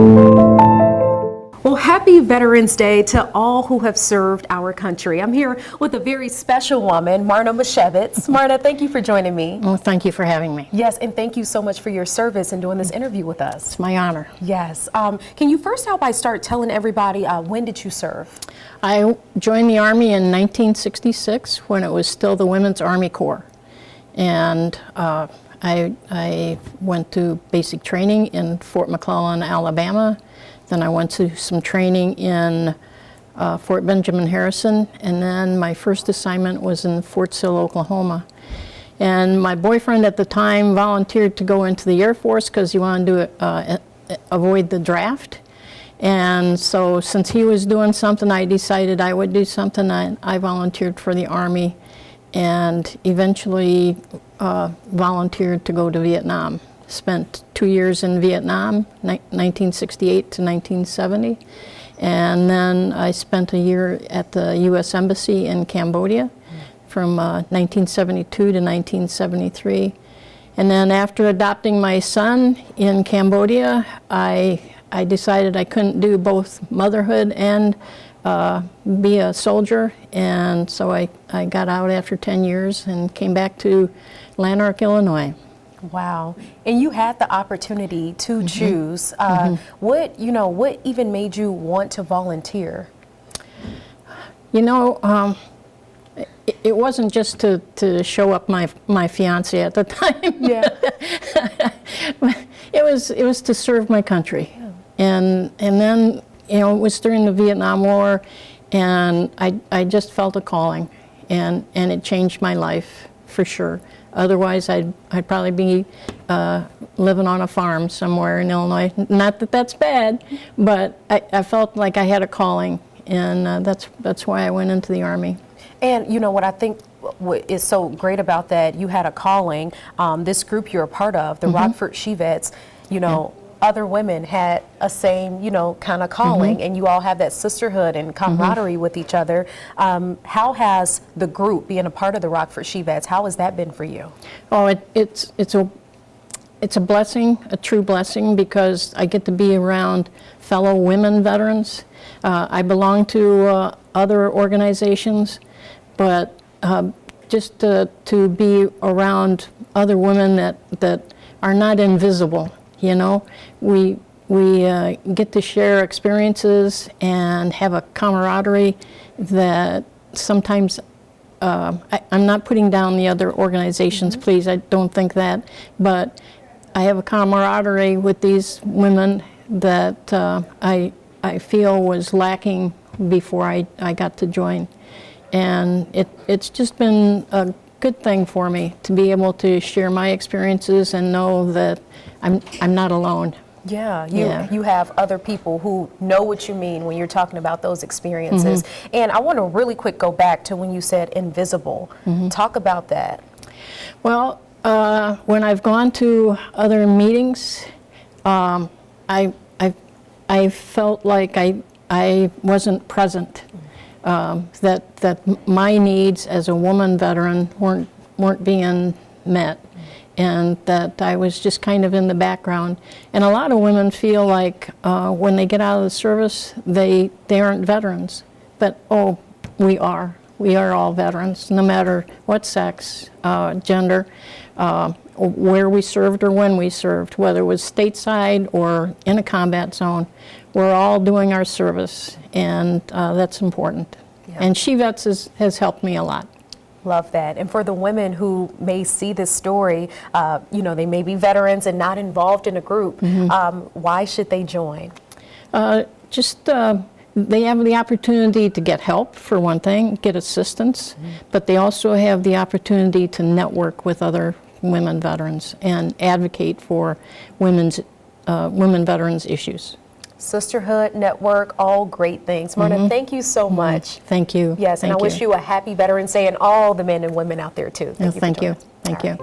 Well, happy Veterans Day to all who have served our country. I'm here with a very special woman, Maryna Misiewicz. Maryna, thank you for joining me. Well, thank you for having me. Yes, and thank you so much for your service and doing this interview with us. It's my honor. Yes. Can you first start by telling everybody when did you serve? I joined the Army in 1966 when it was still the Women's Army Corps. And I went to basic training in Fort McClellan, Alabama. Then I went to some training in Fort Benjamin Harrison, and then my first assignment was in Fort Sill, Oklahoma. And my boyfriend at the time volunteered to go into the Air Force because he wanted to avoid the draft. And so since he was doing something, I decided I would do something. I volunteered for the Army and eventually volunteered to go to Vietnam. Spent 2 years in Vietnam, 1968 to 1970, and then I spent a year at the U.S. Embassy in Cambodia from 1972 to 1973. And then after adopting my son in Cambodia, I decided I couldn't do both motherhood and be a soldier, and so I got out after 10 years and came back to Lanark, Illinois. Wow. And you had the opportunity to choose. What even made you want to volunteer? You know, it wasn't just to show up my fiance at the time. Yeah. it was to serve my country. Yeah. And then, you know, it was during the Vietnam War, and I just felt a calling, and it changed my life for sure. Otherwise, I'd probably be living on a farm somewhere in Illinois. Not that that's bad, but I felt like I had a calling, and that's why I went into the Army. And you know what I think is so great about that, you had a calling. This group you're a part of, the Rockford SheVets, you know, other women had a same, you know, kind of calling, and you all have that sisterhood and camaraderie with each other. How has the group, being a part of the Rockford SheVets, how has that been for you? Oh, it's a blessing, a true blessing, because I get to be around fellow women veterans. I belong to other organizations, but just to be around other women that are not invisible. You know, we get to share experiences and have a camaraderie that sometimes, I'm not putting down the other organizations, please, I don't think that, but I have a camaraderie with these women that I feel was lacking before I got to join. And it's just been a good thing for me to be able to share my experiences and know that I'm not alone. Yeah, you have other people who know what you mean when you're talking about those experiences. And I want to really quick go back to when you said invisible. Talk about that. Well, when I've gone to other meetings, I felt like I wasn't present. That my needs as a woman veteran weren't being met, and that I was just kind of in the background. And a lot of women feel like when they get out of the service, they aren't veterans. But oh, we are all veterans, no matter what sex, gender, where we served or when we served, whether it was stateside or in a combat zone. We're all doing our service, and that's important. Yeah. And SheVets has helped me a lot. Love that. And for the women who may see this story, you know, they may be veterans and not involved in a group, why should they join? They have the opportunity to get help, for one thing, get assistance, but they also have the opportunity to network with other women veterans and advocate for women veterans issues. Sisterhood, network, all great things. Maryna, thank you so much. Thank you. Yes, and I wish you a happy Veterans Day and all the men and women out there too. Thank you. Thank you.